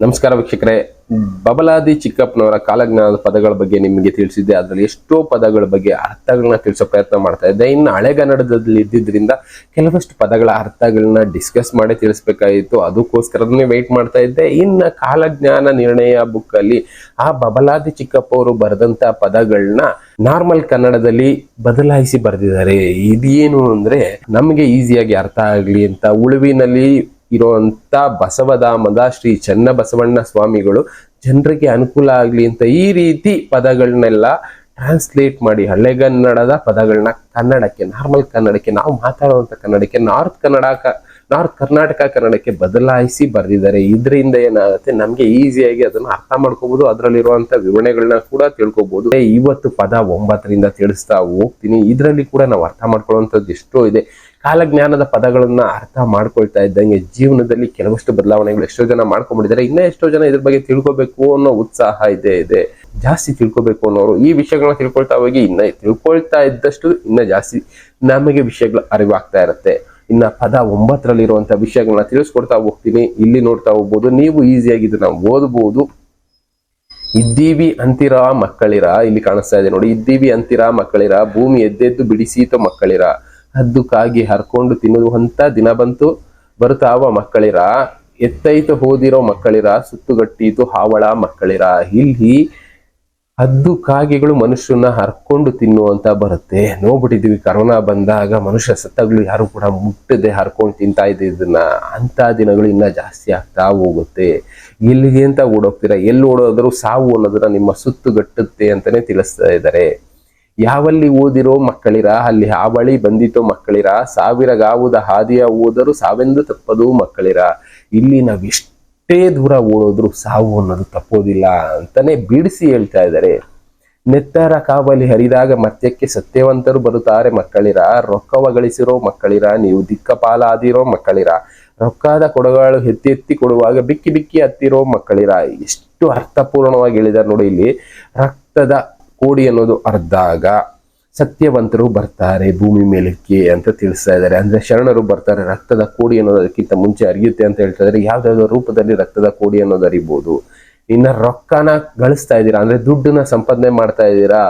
ನಮಸ್ಕಾರ ವೀಕ್ಷಕರೇ, ಬಬಲಾದಿ ಚಿಕ್ಕಪ್ಪನವರ ಕಾಲಜ್ಞಾನದ ಪದಗಳ ಬಗ್ಗೆ ನಿಮಗೆ ತಿಳಿಸಿದ್ದೆ. ಅದರಲ್ಲಿ ಎಷ್ಟೋ ಪದಗಳ ಬಗ್ಗೆ ಅರ್ಥಗಳನ್ನ ತಿಳಿಸೋ ಪ್ರಯತ್ನ ಮಾಡ್ತಾ ಇದ್ದೆ. ಇನ್ನು ಹಳೆಗನ್ನಡದಲ್ಲಿ ಇದ್ದಿದ್ರಿಂದ ಕೆಲವಷ್ಟು ಪದಗಳ ಅರ್ಥಗಳನ್ನ ಡಿಸ್ಕಸ್ ಮಾಡಿ ತಿಳಿಸ್ಬೇಕಾಗಿತ್ತು. ಅದಕ್ಕೋಸ್ಕರನೇ ವೆಯ್ಟ್ ಮಾಡ್ತಾ ಇದ್ದೆ. ಇನ್ನು ಕಾಲಜ್ಞಾನ ನಿರ್ಣಯ ಬುಕ್ ಅಲ್ಲಿ ಆ ಬಬಲಾದಿ ಚಿಕ್ಕಪ್ಪ ಅವರು ಬರೆದಂತ ಪದಗಳನ್ನ ನಾರ್ಮಲ್ ಕನ್ನಡದಲ್ಲಿ ಬದಲಾಯಿಸಿ ಬರೆದಿದ್ದಾರೆ. ಇದೇನು ಅಂದ್ರೆ ನಮಗೆ ಈಸಿಯಾಗಿ ಅರ್ಥ ಆಗ್ಲಿ ಅಂತ ಉಳುವಿನಲ್ಲಿ ಇರುವಂತ ಬಸವಧಾಮದ ಶ್ರೀ ಚನ್ನಬಸವಣ್ಣ ಸ್ವಾಮಿಗಳು ಜನರಿಗೆ ಅನುಕೂಲ ಆಗ್ಲಿ ಅಂತ ಈ ರೀತಿ ಪದಗಳನ್ನೆಲ್ಲ ಟ್ರಾನ್ಸ್ಲೇಟ್ ಮಾಡಿ ಹಳೆಗನ್ನಡದ ಪದಗಳನ್ನ ಕನ್ನಡಕ್ಕೆ, ನಾರ್ಮಲ್ ಕನ್ನಡಕ್ಕೆ, ನಾವು ಮಾತಾಡುವಂತ ಕನ್ನಡಕ್ಕೆ, ನಾರ್ತ್ ಕರ್ನಾಟಕ ಕನ್ನಡಕ್ಕೆ ಬದಲಾಯಿಸಿ ಬರೆದಿದ್ದಾರೆ. ಇದರಿಂದ ಏನಾಗುತ್ತೆ, ನಮ್ಗೆ ಈಸಿಯಾಗಿ ಅದನ್ನ ಅರ್ಥ ಮಾಡ್ಕೋಬಹುದು, ಅದರಲ್ಲಿರುವಂತ ವಿವರಣೆಗಳನ್ನ ಕೂಡ ತಿಳ್ಕೊಬಹುದು. ಇವತ್ತು ಪದ 9ರಿಂದ ತಿಳಿಸ್ತಾ ಹೋಗ್ತೀನಿ. ಇದರಲ್ಲಿ ಕೂಡ ನಾವು ಅರ್ಥ ಮಾಡ್ಕೊಳ್ಳುವಂಥದ್ದು ಎಷ್ಟೋ ಇದೆ. ಕಾಲಜ್ಞಾನದ ಪದಗಳನ್ನ ಅರ್ಥ ಮಾಡ್ಕೊಳ್ತಾ ಇದ್ದಂಗೆ ಜೀವನದಲ್ಲಿ ಕೆಲವಷ್ಟು ಬದಲಾವಣೆಗಳು ಎಷ್ಟೋ ಜನ ಮಾಡ್ಕೊಂಡ್ಬಿಟ್ಟಿದ್ದಾರೆ. ಇನ್ನ ಎಷ್ಟೋ ಜನ ಇದ್ರ ಬಗ್ಗೆ ತಿಳ್ಕೊಬೇಕು ಅನ್ನೋ ಉತ್ಸಾಹ ಇದೆ. ಜಾಸ್ತಿ ತಿಳ್ಕೊಬೇಕು ಅನ್ನೋರು ಈ ವಿಷಯಗಳನ್ನ ತಿಳ್ಕೊಳ್ತಾ ಹೋಗಿ ಇನ್ನ ತಿಳ್ಕೊಳ್ತಾ ಇದ್ದಷ್ಟು ಇನ್ನ ಜಾಸ್ತಿ ನಮಗೆ ವಿಷಯಗಳು ಅರಿವಾಗ್ತಾ ಇರುತ್ತೆ. ಇನ್ನ ಪದ 9ರಲ್ಲಿರುವಂತಹ ವಿಷಯಗಳನ್ನ ತಿಳಿಸ್ಕೊಡ್ತಾ ಹೋಗ್ತೀನಿ. ಇಲ್ಲಿ ನೋಡ್ತಾ ಹೋಗ್ಬೋದು, ನೀವು ಈಸಿಯಾಗಿ ಇದನ್ನ ಓದಬಹುದು. ಇದ್ದೀವಿ ಅಂತಿರ ಮಕ್ಕಳಿರ, ಇಲ್ಲಿ ಕಾಣಿಸ್ತಾ ಇದೆ ನೋಡಿ, ಇದ್ದೀವಿ ಅಂತಿರ ಮಕ್ಕಳಿರ, ಭೂಮಿ ಎದ್ದೆದ್ದು ಬಿಡಿಸೀತೋ ಮಕ್ಕಳಿರ, ಹದ್ದುಕಾಗಿ ಹರ್ಕೊಂಡು ತಿನ್ನುವಂತ ದಿನ ಬಂತು ಬರುತ್ತಾವ ಮಕ್ಕಳಿರ, ಎತ್ತೈತು ಹೋದಿರೋ ಮಕ್ಕಳಿರ, ಸುತ್ತುಗಟ್ಟೀತು ಹಾವಳ ಮಕ್ಕಳಿರ. ಇಲ್ಲಿ ಹದ್ದು ಕಾಗೆಗಳು ಮನುಷ್ಯನ ಹರ್ಕೊಂಡು ತಿನ್ನುವಂತ ಬರುತ್ತೆ. ನೋಡ್ಬಿಟ್ಟಿದೀವಿ, ಕರೋನಾ ಬಂದಾಗ ಮನುಷ್ಯ ಸತ್ತಗಳು ಯಾರು ಕೂಡ ಮುಟ್ಟದೆ ಹರ್ಕೊಂಡು ತಿಂತಾ ಇದನ್ನ. ಅಂತ ದಿನಗಳು ಇನ್ನ ಜಾಸ್ತಿ ಆಗ್ತಾ ಹೋಗುತ್ತೆ. ಎಲ್ಲಿಗೆ ಅಂತ ಓಡೋಗ್ತೀರಾ, ಎಲ್ಲಿ ಓಡೋದ್ರು ಸಾವು ಅನ್ನೋದನ್ನ ನಿಮ್ಮ ಸುತ್ತುಗಟ್ಟುತ್ತೆ ಅಂತಾನೆ ತಿಳಿಸ್ತಾ ಇದ್ದಾರೆ. ಯಾವಲ್ಲಿ ಓದಿರೋ ಮಕ್ಕಳಿರ, ಅಲ್ಲಿ ಹಾವಳಿ ಬಂದಿತೋ ಮಕ್ಕಳಿರ, ಸಾವಿರಗಾವುದ ಹಾದಿಯ ಓದರು ಸಾವೆಂದು ತಪ್ಪದು ಮಕ್ಕಳಿರ. ಇಲ್ಲಿ ನಾವ್ ಎಷ್ಟೇ ದೂರ ಓಡೋದ್ರು ಸಾವು ಅನ್ನೋದು ತಪ್ಪೋದಿಲ್ಲ ಅಂತಾನೆ ಬಿಡಿಸಿ ಹೇಳ್ತಾ ಇದ್ದಾರೆ. ನೆತ್ತರ ಕಾವಲಿ ಹರಿದಾಗ ಮರ್ತ್ಯಕ್ಕೆ ಸತ್ಯವಂತರು ಬರುತ್ತಾರೆ ಮಕ್ಕಳಿರ, ರೊಕ್ಕವ ಗಳಿಸಿರೋ ಮಕ್ಕಳಿರ, ನೀವು ದಿಕ್ಕಪಾಲಾದಿರೋ ಮಕ್ಕಳಿರ, ರೊಕ್ಕದ ಕೊಡಗಳು ಎತ್ತಿ ಕೊಡುವಾಗ ಬಿಕ್ಕಿ ಬಿಕ್ಕಿ ಹತ್ತಿರೋ ಮಕ್ಕಳಿರ. ಎಷ್ಟು ಅರ್ಥಪೂರ್ಣವಾಗಿ ಹೇಳಿದ್ದಾರೆ ನೋಡಿ. ಇಲ್ಲಿ ರಕ್ತದ ಕೋಡಿ ಅನ್ನೋದು ಅರ್ಧಾಗ ಸತ್ಯವಂತರು ಬರ್ತಾರೆ ಭೂಮಿ ಮೇಲಕ್ಕೆ ಅಂತ ತಿಳಿಸ್ತಾ ಇದ್ದಾರೆ. ಅಂದ್ರೆ ಶರಣರು ಬರ್ತಾರೆ. ರಕ್ತದ ಕೋಡಿ ಅನ್ನೋದು ಅದಕ್ಕಿಂತ ಮುಂಚೆ ಅರಿಯುತ್ತೆ ಅಂತ ಹೇಳ್ತಾ ಇದ್ದಾರೆ. ಯಾವ್ದಾದ್ರು ರೂಪದಲ್ಲಿ ರಕ್ತದ ಕೋಡಿ ಅನ್ನೋದು ಅರಿಬಹುದು. ಇನ್ನ ರೊಕ್ಕನ ಗಳಿಸ್ತಾ ಇದ್ದೀರಾ ಅಂದ್ರೆ ದುಡ್ಡನ್ನ ಸಂಪಾದನೆ ಮಾಡ್ತಾ ಇದ್ದೀರಾ,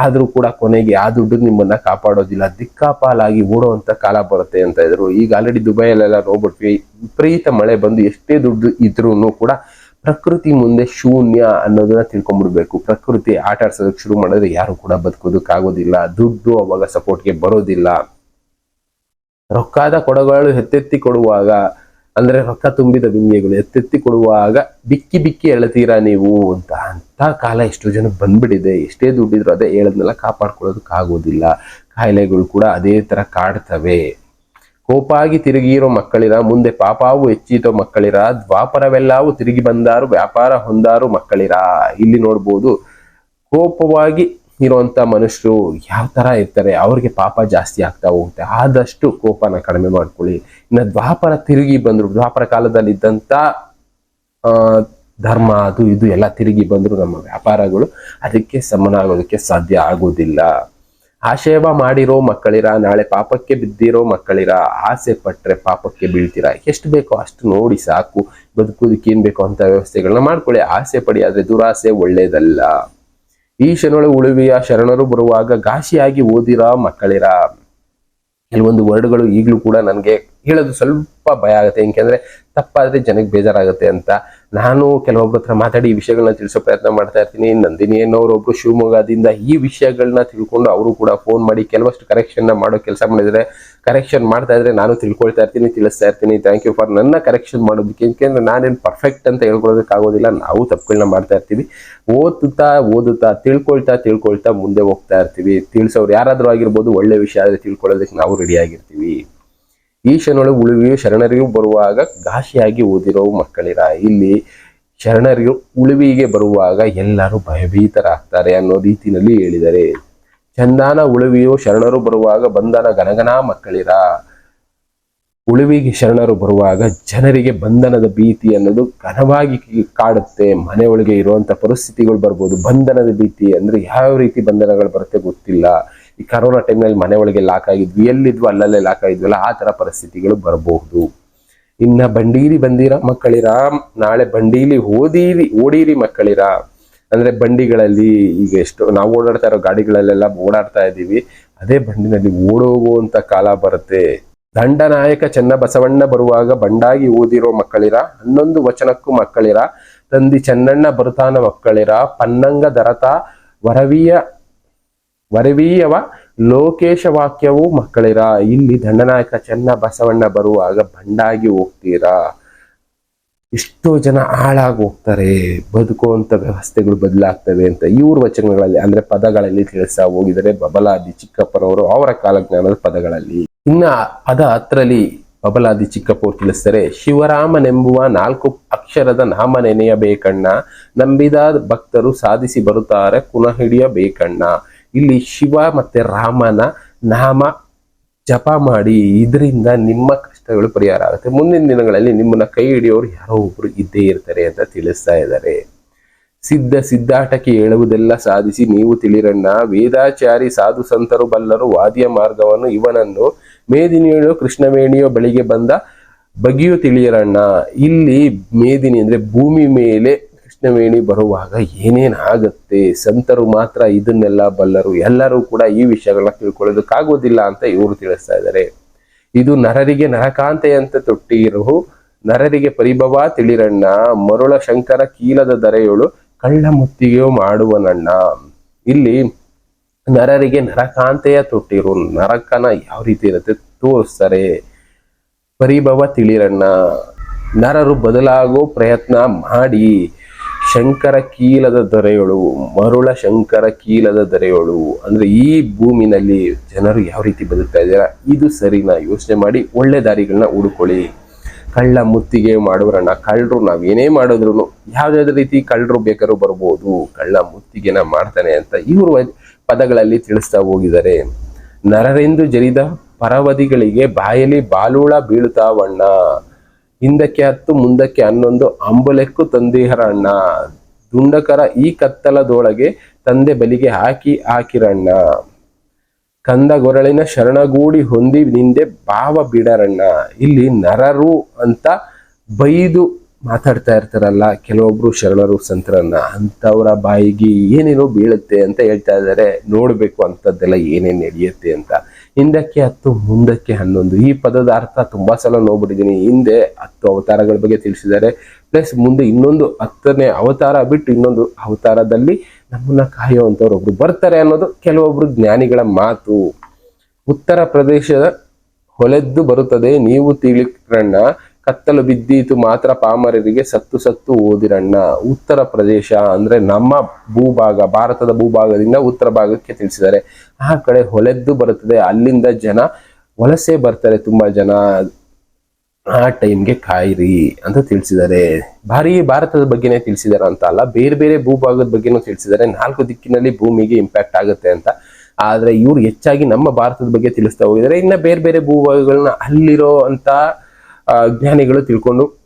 ಆದ್ರೂ ಕೂಡ ಕೊನೆಗೆ ಆ ದುಡ್ಡು ನಿಮ್ಮನ್ನ ಕಾಪಾಡೋದಿಲ್ಲ, ದಿಕ್ಕಾಪಾಲಾಗಿ ಓಡುವಂತ ಕಾಲ ಬರುತ್ತೆ ಅಂತ ಇದ್ರು. ಈಗ ಆಲ್ರೆಡಿ ದುಬೈಯಲ್ಲೆಲ್ಲ ನೋಡ್ಬಿಟ್ವಿ, ವಿಪರೀತ ಮಳೆ ಬಂದು ಎಷ್ಟೇ ದುಡ್ಡು ಇದ್ರೂ ಕೂಡ ಪ್ರಕೃತಿ ಮುಂದೆ ಶೂನ್ಯ ಅನ್ನೋದನ್ನ ತಿಳ್ಕೊಂಡ್ಬಿಡ್ಬೇಕು. ಪ್ರಕೃತಿ ಆಟ ಆಡ್ಸೋದಕ್ಕೆ ಶುರು ಮಾಡಿದ್ರೆ ಯಾರು ಕೂಡ ಬದುಕೋದಕ್ಕಾಗೋದಿಲ್ಲ. ದುಡ್ಡು ಅವಾಗ ಸಪೋರ್ಟ್ಗೆ ಬರೋದಿಲ್ಲ. ರೊಕ್ಕದ ಕೊಡಗಳು ಎತ್ತೆತ್ತಿ ಕೊಡುವಾಗ ಅಂದ್ರೆ ರೊಕ್ಕ ತುಂಬಿದ ಬಿಂದಿಗೆಗಳು ಎತ್ತೆತ್ತಿ ಕೊಡುವಾಗ ಬಿಕ್ಕಿ ಬಿಕ್ಕಿ ಎಳತೀರಾ ನೀವು ಅಂತ ಕಾಲ ಎಷ್ಟೋ ಜನ ಬಂದ್ಬಿಟ್ಟಿದೆ. ಎಷ್ಟೇ ದುಡ್ಡಿದ್ರು ಅದೇ ಹೇಳದ್ನೆಲ್ಲ ಕಾಪಾಡ್ಕೊಳ್ಳೋದಕ್ಕಾಗೋದಿಲ್ಲ. ಕಾಯಿಲೆಗಳು ಕೂಡ ಅದೇ ತರ ಕಾಡ್ತವೆ. ಕೋಪಾಗಿ ತಿರುಗಿರೋ ಮಕ್ಕಳಿರ, ಮುಂದೆ ಪಾಪಾವು ಹೆಚ್ಚಿತೋ ಮಕ್ಕಳಿರ, ದ್ವಾಪರವೆಲ್ಲವೂ ತಿರುಗಿ ಬಂದಾರು ವ್ಯಾಪಾರ ಹೊಂದಾರು ಮಕ್ಕಳಿರ. ಇಲ್ಲಿ ನೋಡ್ಬೋದು, ಕೋಪವಾಗಿ ಇರುವಂತ ಮನುಷ್ಯರು ಯಾವ ತರ ಇರ್ತಾರೆ, ಅವ್ರಿಗೆ ಪಾಪ ಜಾಸ್ತಿ ಆಗ್ತಾ ಹೋಗುತ್ತೆ. ಆದಷ್ಟು ಕೋಪನ ಕಡಿಮೆ ಮಾಡ್ಕೊಳ್ಳಿ. ಇನ್ನು ದ್ವಾಪರ ತಿರುಗಿ ಬಂದ್ರು, ದ್ವಾಪರ ಕಾಲದಲ್ಲಿ ಇದ್ದಂತ ಧರ್ಮ ಅದು ಇದು ಎಲ್ಲ ತಿರುಗಿ ಬಂದ್ರು ನಮ್ಮ ವ್ಯಾಪಾರಗಳು ಅದಕ್ಕೆ ಸಮನಾಗೋದಕ್ಕೆ ಸಾಧ್ಯ ಆಗೋದಿಲ್ಲ. ಆಶೇವ ಮಾಡಿರೋ ಮಕ್ಕಳಿರ, ನಾಳೆ ಪಾಪಕ್ಕೆ ಬಿದ್ದಿರೋ ಮಕ್ಕಳಿರ, ಆಸೆ ಪಟ್ರೆ ಪಾಪಕ್ಕೆ ಬೀಳ್ತೀರಾ. ಎಷ್ಟು ಬೇಕೋ ಅಷ್ಟು ನೋಡಿ ಸಾಕು. ಬದುಕೋದಕ್ಕೆ ಏನ್ ಬೇಕೋ ಅಂತ ವ್ಯವಸ್ಥೆಗಳನ್ನ ಮಾಡ್ಕೊಳ್ಳಿ. ಆಸೆ ಪಡಿ, ಆದ್ರೆ ದುರಾಸೆ ಒಳ್ಳೇದಲ್ಲ. ಈಶನೊಳು ಉಳುವಿಯ ಶರಣರು ಬರುವಾಗ ಘಾಸಿಯಾಗಿ ಓದಿರೋ ಮಕ್ಕಳಿರ. ಕೆಲವೊಂದು ವರ್ಡ್ಗಳು ಈಗಲೂ ಕೂಡ ನನಗೆ ಹೇಳೋದು ಸ್ವಲ್ಪ ಭಯ ಆಗುತ್ತೆ. ಯಾಕೆಂದ್ರೆ ತಪ್ಪಾದ್ರೆ ಜನಕ್ಕೆ ಬೇಜಾರಾಗುತ್ತೆ ಅಂತ ನಾನು ಕೆಲವೊಬ್ಬರ ಹತ್ರ ಮಾತಾಡಿ ಈ ವಿಷಯಗಳನ್ನ ತಿಳಿಸೋ ಪ್ರಯತ್ನ ಮಾಡ್ತಾ ಇರ್ತೀನಿ. ನಂದಿನಿ ಅನ್ನೋರೊಬ್ರು ಶಿವಮೊಗ್ಗದಿಂದ ಈ ವಿಷಯಗಳನ್ನ ತಿಳ್ಕೊಂಡು ಅವರು ಕೂಡ ಫೋನ್ ಮಾಡಿ ಕೆಲವಷ್ಟು ಕರೆಕ್ಷನ್ ಮಾಡೋ ಕೆಲಸ ಮಾಡಿದ್ರೆ, ಕರೆಕ್ಷನ್ ಮಾಡ್ತಾ ಇದ್ರೆ ನಾನು ತಿಳ್ಕೊಳ್ತಾ ಇರ್ತೀನಿ, ತಿಳಿಸ್ತಾ ಇರ್ತೀನಿ. ಥ್ಯಾಂಕ್ ಯು ಫಾರ್ ನನ್ನ ಕರೆಕ್ಷನ್ ಮಾಡೋದಕ್ಕೆ. ಯಾಕೆಂದ್ರೆ ನಾನೇನು ಪರ್ಫೆಕ್ಟ್ ಅಂತ ಹೇಳ್ಕೊಳ್ಳೋದಕ್ಕಾಗೋದಿಲ್ಲ. ನಾವು ತಪ್ಪುಗಳನ್ನ ಮಾಡ್ತಾ ಇರ್ತೀವಿ. ಓದುತ್ತಾ ತಿಳ್ಕೊಳ್ತಾ ಮುಂದೆ ಹೋಗ್ತಾ ಇರ್ತೀವಿ. ತಿಳಿಸೋರು ಯಾರಾದ್ರೂ ಆಗಿರ್ಬೋದು, ಒಳ್ಳೆ ವಿಷಯ ಆದ್ರೆ ತಿಳ್ಕೊಳ್ಳೋದಕ್ಕೆ ನಾವು ರೆಡಿ ಆಗಿರ್ತೀವಿ. ಈಶನೊಳು ಉಳುವಿಯು ಶರಣರಿಗೂ ಬರುವಾಗ ಘಾಸಿಯಾಗಿ ಓದಿರೋ ಮಕ್ಕಳಿರ. ಇಲ್ಲಿ ಶರಣರಿಗೂ ಉಳುವಿಗೆ ಬರುವಾಗ ಎಲ್ಲರೂ ಭಯಭೀತರಾಗ್ತಾರೆ ಅನ್ನೋ ರೀತಿಯಲ್ಲಿ ಹೇಳಿದ್ದಾರೆ. ಚಂದಾನ ಉಳುವಿಯು ಶರಣರು ಬರುವಾಗ ಬಂಧನ ಗನಗನ ಮಕ್ಕಳಿರ. ಉಳುವಿಗೆ ಶರಣರು ಬರುವಾಗ ಜನರಿಗೆ ಬಂಧನದ ಭೀತಿ ಅನ್ನೋದು ಘನವಾಗಿ ಕಾಡುತ್ತೆ. ಮನೆಯೊಳಗೆ ಇರುವಂತ ಪರಿಸ್ಥಿತಿಗಳು ಬರ್ಬೋದು. ಬಂಧನದ ಭೀತಿ ಅಂದ್ರೆ ಯಾವ ರೀತಿ ಬಂಧನಗಳು ಬರುತ್ತೆ ಗೊತ್ತಿಲ್ಲ. ಈ ಕರೋನಾ ಟೈಮ್ನಲ್ಲಿ ಮನೆ ಒಳಗೆ ಲಾಕ್ ಆಗಿದ್ವಿ, ಎಲ್ಲಿದ್ವು ಅಲ್ಲಲ್ಲೇ ಲಾಕ್ ಆಗಿದ್ವಲ್ಲ, ಆ ತರ ಪರಿಸ್ಥಿತಿಗಳು ಬರಬಹುದು. ಇನ್ನ ಬಂಡೀಲಿ ಬಂದಿರ ಮಕ್ಕಳಿರ, ನಾಳೆ ಬಂಡೀಲಿ ಓಡೀರಿ ಮಕ್ಕಳಿರ. ಅಂದ್ರೆ ಬಂಡಿಗಳಲ್ಲಿ ಈಗ ಎಷ್ಟು ನಾವು ಓಡಾಡ್ತಾ ಇರೋ ಗಾಡಿಗಳಲ್ಲೆಲ್ಲ ಓಡಾಡ್ತಾ ಇದ್ದೀವಿ, ಅದೇ ಬಂಡಿನಲ್ಲಿ ಓಡೋಗುವಂತ ಕಾಲ ಬರುತ್ತೆ. ದಂಡನಾಯಕ ಚೆನ್ನಬಸವಣ್ಣ ಬರುವಾಗ ಬಂಡಾಗಿ ಓದಿರೋ ಮಕ್ಕಳಿರ, 11 ವಚನಕ್ಕೂ ಮಕ್ಕಳಿರ. ತಂದಿ ಚೆನ್ನಣ್ಣ ಬರುತ್ತಾನ ಮಕ್ಕಳಿರ, ಪನ್ನಂಗ ದರತ ವರವೀಯವ ಲೋಕೇಶ ವಾಕ್ಯವು ಮಕ್ಕಳಿರ. ಇಲ್ಲಿ ದಂಡನಾಯಕ ಚೆನ್ನ ಬಸವಣ್ಣ ಬರುವಾಗ ಬಂಡಾಗಿ ಹೋಗ್ತೀರಾ. ಎಷ್ಟೋ ಜನ ಹಾಳಾಗಿ ಹೋಗ್ತಾರೆ, ಬದುಕುವಂತ ವ್ಯವಸ್ಥೆಗಳು ಬದಲಾಗ್ತವೆ ಅಂತ ಇವ್ರ ವಚನಗಳಲ್ಲಿ ಅಂದ್ರೆ ಪದಗಳಲ್ಲಿ ತಿಳಿಸ್ತಾ ಹೋಗಿದರೆ ಬಬಲಾದಿ ಚಿಕ್ಕಪ್ಪನವರು ಅವರ ಕಾಲಜ್ಞಾನದ ಪದಗಳಲ್ಲಿ. ಇನ್ನ ಪದ 10ರಲ್ಲಿ ಬಬಲಾದಿ ಚಿಕ್ಕಪ್ಪ ತಿಳಿಸ್ತಾರೆ, ಶಿವರಾಮನೆಂಬುವ 4 ಅಕ್ಷರದ ನಾಮ ನೆನೆಯಬೇಕಣ್ಣ, ನಂಬಿದ ಭಕ್ತರು ಸಾಧಿಸಿ ಬರುತ್ತಾರೆ ಪುನಃ ಹಿಡಿಯಬೇಕಣ್ಣ. ಇಲ್ಲಿ ಶಿವ ಮತ್ತೆ ರಾಮನ ನಾಮ ಜಪ ಮಾಡಿ, ಇದರಿಂದ ನಿಮ್ಮ ಕಷ್ಟಗಳು ಪರಿಹಾರ ಆಗುತ್ತೆ. ಮುಂದಿನ ದಿನಗಳಲ್ಲಿ ನಿಮ್ಮನ್ನ ಕೈ ಹಿಡಿಯೋರು ಯಾರೋ ಒಬ್ರು ಇದ್ದೇ ಇರ್ತಾರೆ ಅಂತ ತಿಳಿಸ್ತಾ ಇದ್ದಾರೆ. ಸಿದ್ಧಾಟಕ್ಕೆ ಹೇಳುವುದೆಲ್ಲ ಸಾಧಿಸಿ ನೀವು ತಿಳಿರಣ್ಣ, ವೇದಾಚಾರಿ ಸಾಧು ಸಂತರು ಬಲ್ಲರು ವಾದಿಯ ಮಾರ್ಗವನ್ನು, ಇವನನ್ನು ಮೇದಿನಿಯೋ ಕೃಷ್ಣವೇಣಿಯೋ ಬಳಿಗೆ ಬಂದ ಬಗೆಯು ತಿಳಿಯರಣ್ಣ. ಇಲ್ಲಿ ಮೇದಿನಿ ಅಂದ್ರೆ ಭೂಮಿ ಮೇಲೆ ಕೃಷ್ಣವೇಣಿ ಬರುವಾಗ ಏನೇನಾಗತ್ತೆ, ಸಂತರು ಮಾತ್ರ ಇದನ್ನೆಲ್ಲ ಬಲ್ಲರು, ಎಲ್ಲರೂ ಕೂಡ ಈ ವಿಷಯಗಳನ್ನ ತಿಳ್ಕೊಳ್ಳೋದಕ್ಕಾಗೋದಿಲ್ಲ ಅಂತ ಇವರು ತಿಳಿಸ್ತಾ ಇದ್ದಾರೆ. ಇದು ನರರಿಗೆ ನರಕಾಂತೆ ಅಂತ ತೊಟ್ಟಿರು, ನರರಿಗೆ ಪರಿಭವ ತಿಳಿರಣ್ಣ, ಮರುಳ ಶಂಕರ ಕೀಲದ ದರೆಯೋಳು ಕಳ್ಳ ಮುತ್ತಿಗೆಯೋ ಮಾಡುವನಣ್ಣ. ಇಲ್ಲಿ ನರರಿಗೆ ನರಕಾಂತೆಯ ತೊಟ್ಟಿರು, ನರಕನ ಯಾವ ರೀತಿ ಇರುತ್ತೆ ತೋರಿಸ್ತಾರೆ. ಪರಿಭವ ತಿಳಿರಣ್ಣ, ನರರು ಬದಲಾಗೋ ಪ್ರಯತ್ನ ಮಾಡಿ. ಶಂಕರ ಕೀಲದ ದೊರೆಯೋಳು, ಮರುಳ ಶಂಕರ ಕೀಲದ ದೊರೆಯೋಳು ಅಂದ್ರೆ ಈ ಭೂಮಿನಲ್ಲಿ ಜನರು ಯಾವ ರೀತಿ ಬದುಕ್ತಾ ಇದ್ದೀರಾ, ಇದು ಸರಿನಾ ಯೋಚನೆ ಮಾಡಿ ಒಳ್ಳೆ ದಾರಿಗಳನ್ನ ಹುಡುಕೊಳ್ಳಿ. ಕಳ್ಳ ಮುತ್ತಿಗೆ ಮಾಡುವರಣ್ಣ, ಕಳ್ಳರು ನಾವೇನೇ ಮಾಡಿದ್ರು ಯಾವ್ದಾವ್ದು ರೀತಿ ಕಳ್ಳರು ಬೇಕಾದ್ರೂ ಬರ್ಬೋದು, ಕಳ್ಳ ಮುತ್ತಿಗೆನ ಮಾಡ್ತಾನೆ ಅಂತ ಇವರು ಪದಗಳಲ್ಲಿ ತಿಳಿಸ್ತಾ ಹೋಗಿದ್ದಾರೆ. ನರರೆಂದು ಜರಿದ ಪರವದಿಗಳಿಗೆ ಬಾಯಲ್ಲಿ ಬಾಲೂಳ ಬೀಳುತ್ತಾವಣ್ಣ, ಹಿಂದಕ್ಕೆ 10 ಮುಂದಕ್ಕೆ 11 ಅಂಬುಲೆಕ್ಕು ತಂದಿಹರಣ್ಣ, ದುಂಡಕರ ಈ ಕತ್ತಲದೊಳಗೆ ತಂದೆ ಬಲಿಗೆ ಹಾಕಿರಣ್ಣ, ಕಂದ ಗೊರಳಿನ ಶರಣಗೂಡಿ ಹೊಂದಿ ನಿಂದೆ ಭಾವ ಬಿಡರಣ್ಣ. ಇಲ್ಲಿ ನರರು ಅಂತ ಬೈದು ಮಾತಾಡ್ತಾ ಇರ್ತಾರಲ್ಲ ಕೆಲವೊಬ್ರು ಶರಣರು ಸಂತರನ್ನ, ಅಂತವರ ಬಾಯಿಗೆ ಏನೇನೋ ಬೀಳುತ್ತೆ ಅಂತ ಹೇಳ್ತಾ ಇದ್ದಾರೆ. ನೋಡ್ಬೇಕು ಅಂತದ್ದೆಲ್ಲ ಏನೇನ್ ನಡೆಯುತ್ತೆ ಅಂತ. ಹಿಂದಕ್ಕೆ 10 ಮುಂದಕ್ಕೆ 11 ಈ ಪದದ ಅರ್ಥ ತುಂಬಾ ಸಲ ನೋಡ್ಬಿಟ್ಟಿದ್ದೀನಿ. ಹಿಂದೆ 10 ಅವತಾರಗಳ ಬಗ್ಗೆ ತಿಳಿಸಿದ್ದಾರೆ, ಪ್ಲಸ್ ಮುಂದೆ ಇನ್ನೊಂದು 10ನೇ ಅವತಾರ ಬಿಟ್ಟು ಇನ್ನೊಂದು ಅವತಾರದಲ್ಲಿ ನಮ್ಮನ್ನ ಕಾಯುವಂತವ್ರು ಒಬ್ರು ಬರ್ತಾರೆ ಅನ್ನೋದು ಕೆಲವೊಬ್ರು ಜ್ಞಾನಿಗಳ ಮಾತು. ಉತ್ತರ ಪ್ರದೇಶದ ಹೊಲೆದ್ದು ಬರುತ್ತದೆ ನೀವು ತಿಳಿರಣ್ಣ, ಕತ್ತಲು ಬಿದ್ದೀತು ಮಾತ್ರ ಪಾಮರರಿಗೆ ಸತ್ತು ಓದಿರಣ್ಣ. ಉತ್ತರ ಪ್ರದೇಶ ಅಂದ್ರೆ ನಮ್ಮ ಭೂಭಾಗ, ಭಾರತದ ಭೂಭಾಗದಿಂದ ಉತ್ತರ ಭಾಗಕ್ಕೆ ತಿಳಿಸಿದ್ದಾರೆ. ಆ ಕಡೆ ಹೊಲೆದ್ದು ಬರುತ್ತದೆ, ಅಲ್ಲಿಂದ ಜನ ವಲಸೆ ಬರ್ತಾರೆ ತುಂಬಾ ಜನ, ಆ ಟೈಮ್ಗೆ ಕಾಯಿರಿ ಅಂತ ತಿಳಿಸಿದ್ದಾರೆ. ಭಾರಿ ಭಾರತದ ಬಗ್ಗೆನೇ ತಿಳಿಸಿದಾರ ಅಂತ ಅಲ್ಲ, ಬೇರೆ ಬೇರೆ ಭೂಭಾಗದ ಬಗ್ಗೆನೂ ತಿಳಿಸಿದ್ದಾರೆ. 4 ದಿಕ್ಕಿನಲ್ಲಿ ಭೂಮಿಗೆ ಇಂಪ್ಯಾಕ್ಟ್ ಆಗುತ್ತೆ ಅಂತ. ಆದ್ರೆ ಇವ್ರು ಹೆಚ್ಚಾಗಿ ನಮ್ಮ ಭಾರತದ ಬಗ್ಗೆ ತಿಳಿಸ್ತಾ ಹೋಗಿದ್ದಾರೆ. ಇನ್ನ ಬೇರೆ ಬೇರೆ ಭೂಭಾಗಗಳನ್ನ ಅಲ್ಲಿರೋ ಅಂತ ಜ್ಞಾನಿಗಳು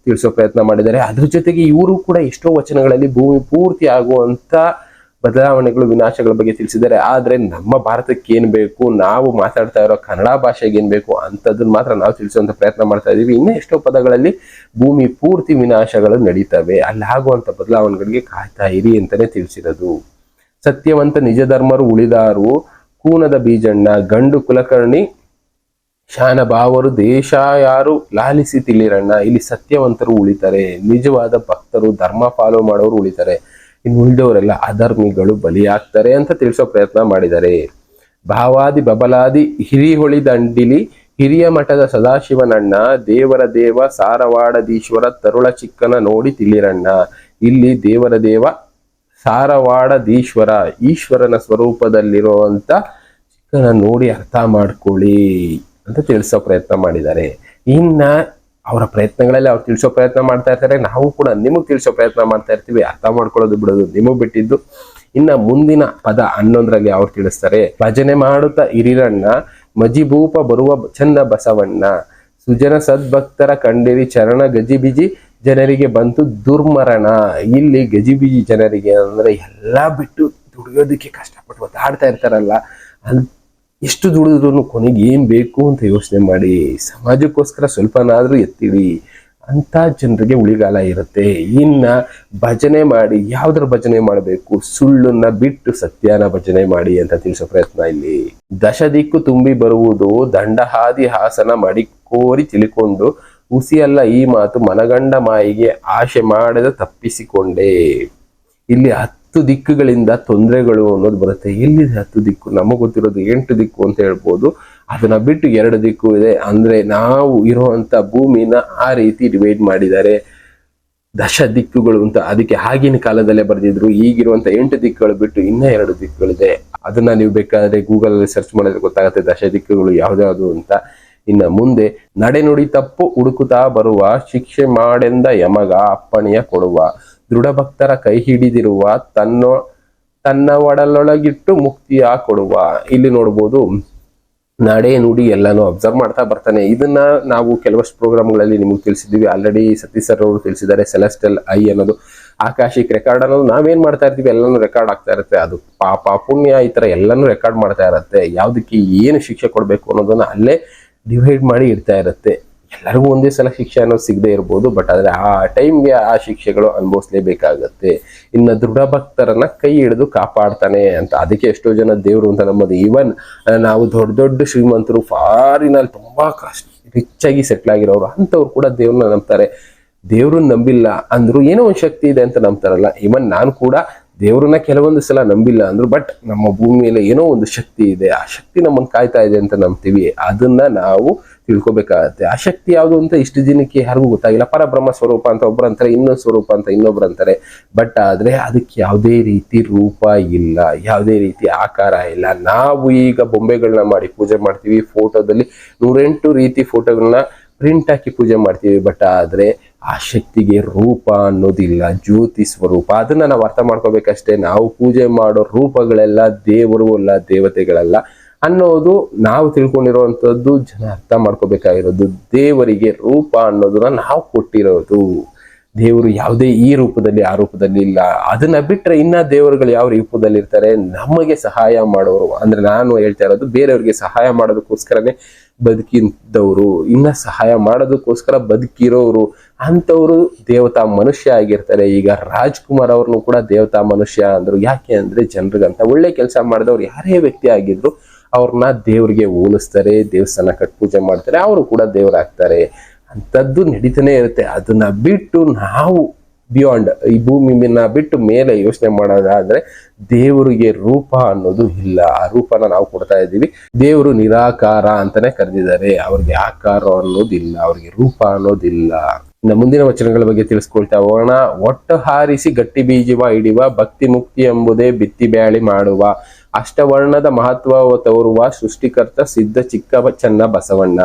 ತಿಳಿಸೋ ಪ್ರಯತ್ನ ಮಾಡಿದ್ದಾರೆ. ಅದ್ರ ಜೊತೆಗೆ ಇವರು ಕೂಡ ಎಷ್ಟೋ ವಚನಗಳಲ್ಲಿ ಭೂಮಿ ಪೂರ್ತಿ ಆಗುವಂತ ಬದಲಾವಣೆಗಳು ವಿನಾಶಗಳ ಬಗ್ಗೆ ತಿಳಿಸಿದ್ದಾರೆ. ಆದ್ರೆ ನಮ್ಮ ಭಾರತಕ್ಕೆ ಏನ್ ಬೇಕು, ನಾವು ಮಾತಾಡ್ತಾ ಇರೋ ಕನ್ನಡ ಭಾಷೆಗೆ ಏನ್ ಬೇಕು ಅಂತದನ್ನ ಮಾತ್ರ ನಾವು ತಿಳಿಸುವಂತ ಪ್ರಯತ್ನ ಮಾಡ್ತಾ ಇದೀವಿ. ಇನ್ನೂ ಎಷ್ಟೋ ಪದಗಳಲ್ಲಿ ಭೂಮಿ ಪೂರ್ತಿ ವಿನಾಶಗಳು ನಡೀತವೆ, ಅಲ್ಲಿ ಆಗುವಂತ ಬದಲಾವಣೆಗಳಿಗೆ ಕಾಯ್ತಾ ಇರಿ ಅಂತಾನೆ ತಿಳಿಸಿರೋದು. ಸತ್ಯವಂತ ನಿಜ ಧರ್ಮರು ಉಳಿದಾರು, ಕೂನದ ಬೀಜಣ್ಣ, ಗಂಡು ಕುಲಕರ್ಣಿ ಶಾನಭಾವರು ದೇಶ ಯಾರು ಲಾಲಿಸಿ ತಿಳಿರಣ್ಣ. ಇಲ್ಲಿ ಸತ್ಯವಂತರು ಉಳಿತಾರೆ, ನಿಜವಾದ ಭಕ್ತರು ಧರ್ಮ ಫಾಲೋ ಮಾಡೋರು ಉಳಿತಾರೆ, ಇನ್ನು ಉಳಿದವರೆಲ್ಲ ಅಧರ್ಮಿಗಳು ಬಲಿಯಾಗ್ತಾರೆ ಅಂತ ತಿಳಿಸೋ ಪ್ರಯತ್ನ ಮಾಡಿದ್ದಾರೆ. ಭಾವಾದಿ ಬಬಲಾದಿ ಹಿರಿಹೊಳಿ ದಂಡಿಲಿ ಹಿರಿಯ ಮಠದ ಸದಾಶಿವನಣ್ಣ, ದೇವರ ದೇವ ಸಾರವಾಡದೀಶ್ವರ ತರುಳ ಚಿಕ್ಕನ ನೋಡಿ ತಿಳಿರಣ್ಣ. ಇಲ್ಲಿ ದೇವರ ದೇವ ಸಾರವಾಡದೀಶ್ವರ, ಈಶ್ವರನ ಸ್ವರೂಪದಲ್ಲಿರುವಂತ ಚಿಕ್ಕನ ನೋಡಿ ಅರ್ಥ ಮಾಡ್ಕೊಳ್ಳಿ ಅಂತ ತಿಳಿಸೋ ಪ್ರಯತ್ನ ಮಾಡಿದ್ದಾರೆ. ಇನ್ನ ಅವರ ಪ್ರಯತ್ನಗಳಲ್ಲಿ ಅವ್ರು ತಿಳಿಸೋ ಪ್ರಯತ್ನ ಮಾಡ್ತಾ ಇರ್ತಾರೆ, ನಾವು ಕೂಡ ನಿಮಗ್ ತಿಳಿಸೋ ಪ್ರಯತ್ನ ಮಾಡ್ತಾ ಇರ್ತೀವಿ. ಅರ್ಥ ಮಾಡ್ಕೊಳ್ಳೋದು ಬಿಡೋದು ನಿಮಗ್ ಬಿಟ್ಟಿದ್ದು. ಇನ್ನ ಮುಂದಿನ ಪದ 11ರಲ್ಲಿ ಅವ್ರು ತಿಳಿಸ್ತಾರೆ, ಭಜನೆ ಮಾಡುತ್ತಾ ಹಿರಿರಣ್ಣ, ಮಜಿಭೂಪ ಬರುವ ಚನ್ನ ಬಸವಣ್ಣ, ಸುಜನ ಸದ್ಭಕ್ತರ ಕಂಡಿರಿ ಚರಣ, ಗಜಿಬಿಜಿ ಜನರಿಗೆ ಬಂತು ದುರ್ಮರಣ. ಇಲ್ಲಿ ಗಜಿಬಿಜಿ ಜನರಿಗೆ ಅಂದ್ರೆ ಎಲ್ಲಾ ಬಿಟ್ಟು ದುಡಿಯೋದಕ್ಕೆ ಕಷ್ಟಪಟ್ಟು ಒದ್ದಾಡ್ತಾ ಇರ್ತಾರಲ್ಲ, ಎಷ್ಟು ದುಡಿದ್ರು ಕೊನೆಗೆ ಏನ್ ಬೇಕು ಅಂತ ಯೋಚನೆ ಮಾಡಿ, ಸಮಾಜಕ್ಕೋಸ್ಕರ ಸ್ವಲ್ಪನಾದ್ರೂ ಎತ್ತಿಡಿ ಅಂತ ಜನರಿಗೆ ಉಳಿಗಾಲ ಇರುತ್ತೆ. ಇನ್ನ ಭಜನೆ ಮಾಡಿ, ಯಾವ್ದ್ರ ಭಜನೆ ಮಾಡಬೇಕು? ಸುಳ್ಳನ್ನ ಬಿಟ್ಟು ಸತ್ಯನ ಭಜನೆ ಮಾಡಿ ಅಂತ ತಿಳಿಸೋ ಪ್ರಯತ್ನ ಇಲ್ಲಿ. ದಶದಿಕ್ಕು ತುಂಬಿ ಬರುವುದು ದಂಡಹಾದಿ ಹಾಸನ ಮಡಿಕೋರಿ ತಿಳಿಕೊಂಡು ಹುಸಿಯಲ್ಲ ಈ ಮಾತು ಮನಗಂಡ ಮಾಯಿಗೆ ಆಶೆ ಮಾಡದ ತಪ್ಪಿಸಿಕೊಂಡೆ. ಇಲ್ಲಿ 10 ದಿಕ್ಕುಗಳಿಂದ ತೊಂದರೆಗಳು ಅನ್ನೋದು ಬರುತ್ತೆ. ಎಲ್ಲಿದೆ 10 ದಿಕ್ಕು? ನಮಗ್ ಗೊತ್ತಿರೋದು 8 ದಿಕ್ಕು ಅಂತ ಹೇಳ್ಬೋದು. ಅದನ್ನ ಬಿಟ್ಟು 2 ದಿಕ್ಕು ಇದೆ. ಅಂದ್ರೆ ನಾವು ಇರುವಂತ ಭೂಮಿನ ಆ ರೀತಿ ಡಿವೈಡ್ ಮಾಡಿದ್ದಾರೆ, ದಶ ದಿಕ್ಕುಗಳು ಅಂತ. ಅದಕ್ಕೆ ಆಗಿನ ಕಾಲದಲ್ಲೇ ಬರೆದಿದ್ರು. ಈಗಿರುವಂತ 8 ದಿಕ್ಕುಗಳು ಬಿಟ್ಟು ಇನ್ನ 2 ದಿಕ್ಕುಗಳಿದೆ. ಅದನ್ನ ನೀವು ಬೇಕಾದ್ರೆ ಗೂಗಲ್ ಅಲ್ಲಿ ಸರ್ಚ್ ಮಾಡಿದ್ರೆ ಗೊತ್ತಾಗುತ್ತೆ ದಶ ದಿಕ್ಕುಗಳು ಯಾವ್ದಾವ್ದು ಅಂತ. ಇನ್ನ ಮುಂದೆ ನಡೆನುಡಿ ತಪ್ಪು ಹುಡುಕುತ್ತಾ ಬರುವ, ಶಿಕ್ಷೆ ಮಾಡೆಂದ ಯಮಗ ಅಪ್ಪಣೆಯ ಕೊಡುವ, ದೃಢ ಭಕ್ತರ ಕೈ ಹಿಡಿದಿರುವ, ತನ್ನ ಒಡಲೊಳಗಿಟ್ಟು ಮುಕ್ತಿಯ ಕೊಡುವ. ಇಲ್ಲಿ ನೋಡ್ಬೋದು ನಡೆ ನುಡಿ ಎಲ್ಲಾನು ಅಬ್ಸರ್ವ್ ಮಾಡ್ತಾ ಬರ್ತಾನೆ. ಇದನ್ನ ನಾವು ಕೆಲವಷ್ಟು ಪ್ರೋಗ್ರಾಮ್ಗಳಲ್ಲಿ ನಿಮಗೆ ತಿಳಿಸಿದ್ದೀವಿ ಆಲ್ರೆಡಿ. ಸತೀಶ್ ಸರ್ ಅವರು ತಿಳಿಸಿದ್ದಾರೆ. ಸೆಲೆಸ್ಟಲ್ ಐ ಅನ್ನೋದು ಆಕಾಶಿಕ್ ರೆಕಾರ್ಡ್ ಅನ್ನೋದು ನಾವೇನ್ ಮಾಡ್ತಾ ಇರ್ತೀವಿ ಎಲ್ಲಾನು ರೆಕಾರ್ಡ್ ಆಗ್ತಾ ಇರುತ್ತೆ. ಅದು ಪಾಪ ಪುಣ್ಯ ಈ ತರ ಎಲ್ಲಾನು ರೆಕಾರ್ಡ್ ಮಾಡ್ತಾ ಇರುತ್ತೆ. ಯಾವ್ದಕ್ಕೆ ಏನು ಶಿಕ್ಷೆ ಕೊಡ್ಬೇಕು ಅನ್ನೋದನ್ನ ಅಲ್ಲೇ ಡಿವೈಡ್ ಮಾಡಿ ಇಡ್ತಾ ಇರುತ್ತೆ. ಎಲ್ಲರಿಗೂ ಒಂದೇ ಸಲ ಶಿಕ್ಷೆ ಅನ್ನೋದು ಸಿಗದೆ ಇರ್ಬೋದು, ಬಟ್ ಆದ್ರೆ ಆ ಟೈಮ್ಗೆ ಆ ಶಿಕ್ಷೆಗಳು ಅನುಭವಿಸ್ಲೇಬೇಕಾಗತ್ತೆ. ಇನ್ನು ದೃಢ ಭಕ್ತರನ್ನ ಕೈ ಹಿಡಿದು ಕಾಪಾಡ್ತಾನೆ ಅಂತ. ಅದಕ್ಕೆ ಎಷ್ಟೋ ಜನ ದೇವ್ರು ಅಂತ ನಮ್ಮದು. ಈವನ್ ನಾವು ದೊಡ್ಡ ದೊಡ್ಡ ಶ್ರೀಮಂತರು, ಫಾರಿನಲ್ಲಿ ತುಂಬಾ ರಿಚ್ ಆಗಿ ಸೆಟ್ಲ್ ಆಗಿರೋರು, ಅಂತವ್ರು ಕೂಡ ದೇವ್ರನ್ನ ನಂಬ್ತಾರೆ. ದೇವ್ರನ್ನ ನಂಬಿಲ್ಲ ಅಂದ್ರು ಏನೋ ಒಂದು ಶಕ್ತಿ ಇದೆ ಅಂತ ನಂಬ್ತಾರಲ್ಲ. ಈವನ್ ನಾನು ಕೂಡ ದೇವ್ರನ್ನ ಕೆಲವೊಂದು ಸಲ ನಂಬಿಲ್ಲ ಅಂದ್ರು, ಬಟ್ ನಮ್ಮ ಭೂಮಿಯಲ್ಲಿ ಏನೋ ಒಂದು ಶಕ್ತಿ ಇದೆ, ಆ ಶಕ್ತಿ ನಮ್ಮನ್ನು ಕಾಯ್ತಾ ಇದೆ ಅಂತ ನಂಬ್ತೀವಿ. ಅದನ್ನ ನಾವು ತಿಳ್ಕೊಬೇಕಾಗತ್ತೆ. ಆ ಶಕ್ತಿ ಯಾವುದು ಅಂತ ಇಷ್ಟು ದಿನಕ್ಕೆ ಯಾರಿಗೂ ಗೊತ್ತಾಗಿಲ್ಲ. ಪರಬ್ರಹ್ಮ ಸ್ವರೂಪ ಅಂತ ಒಬ್ರು ಅಂತಾರೆ, ಇನ್ನೊಂದು ಸ್ವರೂಪ ಅಂತ ಇನ್ನೊಬ್ರು ಅಂತಾರೆ. ಬಟ್ ಆದ್ರೆ ಅದಕ್ಕೆ ಯಾವುದೇ ರೀತಿ ರೂಪ ಇಲ್ಲ, ಯಾವುದೇ ರೀತಿ ಆಕಾರ ಇಲ್ಲ. ನಾವು ಈಗ ಬೊಂಬೆಗಳನ್ನ ಮಾಡಿ ಪೂಜೆ ಮಾಡ್ತೀವಿ, ಫೋಟೋದಲ್ಲಿ 108 ರೀತಿ ಫೋಟೋಗಳನ್ನ ಪ್ರಿಂಟ್ ಹಾಕಿ ಪೂಜೆ ಮಾಡ್ತೀವಿ. ಬಟ್ ಆದ್ರೆ ಆ ಶಕ್ತಿಗೆ ರೂಪ ಅನ್ನೋದಿಲ್ಲ, ಜ್ಯೋತಿ ಸ್ವರೂಪ. ಅದನ್ನ ನಾವು ಅರ್ಥ ಮಾಡ್ಕೋಬೇಕಷ್ಟೇ. ನಾವು ಪೂಜೆ ಮಾಡೋ ರೂಪಗಳೆಲ್ಲ ದೇವರು ಅಲ್ಲ, ದೇವತೆಗಳಲ್ಲ ಅನ್ನೋದು ನಾವು ತಿಳ್ಕೊಂಡಿರುವಂತದ್ದು ಜನ ಅರ್ಥ ಮಾಡ್ಕೋಬೇಕಾಗಿರೋದು. ದೇವರಿಗೆ ರೂಪ ಅನ್ನೋದನ್ನ ನಾವು ಕೊಟ್ಟಿರೋದು. ದೇವರು ಯಾವುದೇ ಈ ರೂಪದಲ್ಲಿ ಆ ರೂಪದಲ್ಲಿ ಇಲ್ಲ. ಅದನ್ನ ಬಿಟ್ರೆ ಇನ್ನ ದೇವರುಗಳು ಯಾವ ರೂಪದಲ್ಲಿ ಇರ್ತಾರೆ? ನಮಗೆ ಸಹಾಯ ಮಾಡೋರು. ಅಂದ್ರೆ ನಾನು ಹೇಳ್ತಾ ಇರೋದು ಬೇರೆಯವ್ರಿಗೆ ಸಹಾಯ ಮಾಡೋದಕ್ಕೋಸ್ಕರನೇ ಬದುಕಿದವರು, ಇನ್ನ ಸಹಾಯ ಮಾಡೋದಕ್ಕೋಸ್ಕರ ಬದುಕಿರೋರು, ಅಂತವ್ರು ದೇವತಾ ಮನುಷ್ಯ ಆಗಿರ್ತಾರೆ. ಈಗ ರಾಜ್ಕುಮಾರ್ ಅವ್ರನ್ನು ಕೂಡ ದೇವತಾ ಮನುಷ್ಯ ಅಂದ್ರು. ಯಾಕೆ ಅಂದ್ರೆ ಜನರಿಗಂತ ಒಳ್ಳೆ ಕೆಲಸ ಮಾಡಿದವ್ರು ಯಾರೇ ವ್ಯಕ್ತಿ ಆಗಿದ್ರು ಅವ್ರನ್ನ ದೇವ್ರಿಗೆ ಹೋಲಿಸ್ತಾರೆ, ದೇವಸ್ಥಾನ ಕಟ್ ಪೂಜೆ ಮಾಡ್ತಾರೆ, ಅವರು ಕೂಡ ದೇವರಾಗ್ತಾರೆ. ಅಂಥದ್ದು ನಡೀತಾನೆ ಇರುತ್ತೆ. ಅದನ್ನ ಬಿಟ್ಟು ನಾವು ಬಿಯಾಂಡ್ ಈ ಭೂಮಿನ ಬಿಟ್ಟು ಮೇಲೆ ಯೋಚನೆ ಮಾಡೋದಾದ್ರೆ ದೇವರಿಗೆ ರೂಪ ಅನ್ನೋದು ಇಲ್ಲ. ಆ ರೂಪನ ನಾವು ಕೊಡ್ತಾ ಇದ್ದೀವಿ. ದೇವರು ನಿರಾಕಾರ ಅಂತಾನೆ ಕರೆದಿದ್ದಾರೆ. ಅವ್ರಿಗೆ ಆಕಾರ ಅನ್ನೋದಿಲ್ಲ, ಅವ್ರಿಗೆ ರೂಪ ಅನ್ನೋದಿಲ್ಲ. ಇನ್ನು ಮುಂದಿನ ವಚನಗಳ ಬಗ್ಗೆ ತಿಳಿಸ್ಕೊಳ್ತಾ ಹೋಗೋಣ. ಒಟ್ಟು ಹಾರಿಸಿ ಗಟ್ಟಿ ಬೀಜವ ಹಿಡಿವ, ಭಕ್ತಿ ಮುಕ್ತಿ ಎಂಬುದೇ ಬಿತ್ತಿ ಬ್ಯಾಳಿ ಮಾಡುವ, ಅಷ್ಟವರ್ಣದ ಮಹತ್ವ ತೋರುವ, ಸೃಷ್ಟಿಕರ್ತ ಸಿದ್ಧ ಚಿಕ್ಕ ಚನ್ನ ಬಸವಣ್ಣ.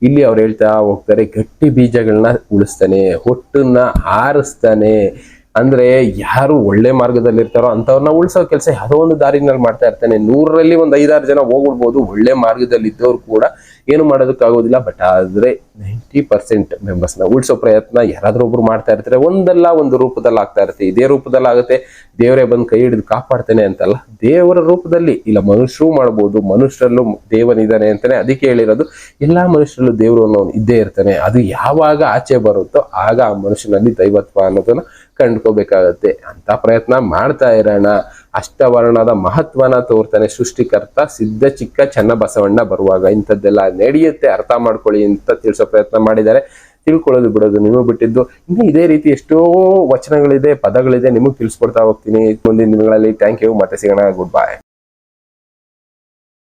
ಇಲ್ಲಿ ಅವ್ರು ಹೇಳ್ತಾ ಹೋಗ್ತಾರೆ, ಗಟ್ಟಿ ಬೀಜಗಳನ್ನ ಉಳಿಸ್ತಾನೆ, ಹೊಟ್ಟನ್ನ ಹಾರಿಸ್ತಾನೆ. ಅಂದ್ರೆ ಯಾರು ಒಳ್ಳೆ ಮಾರ್ಗದಲ್ಲಿ ಇರ್ತಾರೋ ಅಂತವ್ರನ್ನ ಉಳಿಸೋ ಕೆಲಸ ಯಾವುದೋ ಒಂದು ದಾರಿನಲ್ಲಿ ಮಾಡ್ತಾ ಇರ್ತಾನೆ. 100ರಲ್ಲಿ ಒಂದು 5-6 ಜನ ಹೋಗ್ಬಿಡ್ಬೋದು, ಒಳ್ಳೆ ಮಾರ್ಗದಲ್ಲಿ ಇದ್ದವ್ರು ಕೂಡ ಏನು ಮಾಡೋದಕ್ಕಾಗೋದಿಲ್ಲ. ಬಟ್ ಆದ್ರೆ 90% ಮೆಂಬರ್ಸ್ನ ಉಳಿಸೋ ಪ್ರಯತ್ನ ಯಾರಾದ್ರೂ ಒಬ್ರು ಮಾಡ್ತಾ ಇರ್ತಾರೆ. ಒಂದಲ್ಲ ಒಂದು ರೂಪದಲ್ಲಿ ಆಗ್ತಾ ಇರುತ್ತೆ. ಇದೇ ರೂಪದಲ್ಲಿ ಆಗುತ್ತೆ, ದೇವರೇ ಬಂದು ಕೈ ಹಿಡಿದು ಕಾಪಾಡ್ತೇನೆ ಅಂತಲ್ಲ, ದೇವರ ರೂಪದಲ್ಲಿ ಇಲ್ಲ. ಮನುಷ್ಯರು ಮಾಡ್ಬೋದು, ಮನುಷ್ಯರಲ್ಲೂ ದೇವನಿದ್ದಾನೆ ಅಂತಾನೆ ಅದಕ್ಕೆ ಹೇಳಿರೋದು. ಎಲ್ಲಾ ಮನುಷ್ಯರಲ್ಲೂ ದೇವರು ಅನ್ನೋನು ಇದ್ದೇ ಇರ್ತಾನೆ. ಅದು ಯಾವಾಗ ಆಚೆ ಬರುತ್ತೋ ಆಗ ಆ ಮನುಷ್ಯನಲ್ಲಿ ದೈವತ್ವ ಅನ್ನೋದನ್ನ ಕಂಡ್ಕೋಬೇಕಾಗತ್ತೆ. ಅಂತ ಪ್ರಯತ್ನ ಮಾಡ್ತಾ ಇರೋಣ. ಅಷ್ಟವರ್ಣದ ಮಹತ್ವನ ತೋರ್ತಾನೆ ಸೃಷ್ಟಿಕರ್ತ ಸಿದ್ಧ ಚಿಕ್ಕ ಚನ್ನ ಬಸವಣ್ಣ ಬರುವಾಗ. ಇಂಥದ್ದೆಲ್ಲ ನಡೆಯುತ್ತೆ, ಅರ್ಥ ಮಾಡ್ಕೊಳ್ಳಿ ಅಂತ ತಿಳಿಸೋ ಪ್ರಯತ್ನ ಮಾಡಿದ್ದಾರೆ. ತಿಳ್ಕೊಳ್ಳೋದು ಬಿಡೋದು ನಿಮಗೆ ಬಿಟ್ಟಿದ್ದು. ಇನ್ನು ಇದೇ ರೀತಿ ಎಷ್ಟೋ ವಚನಗಳಿದೆ, ಪದಗಳಿದೆ, ನಿಮಗೆ ತಿಳಿಸ್ಕೊಡ್ತಾ ಹೋಗ್ತೀನಿ ಮುಂದಿನ ದಿನಗಳಲ್ಲಿ. Thank you. ಮತ್ತೆ ಸಿಗೋಣ. Good by.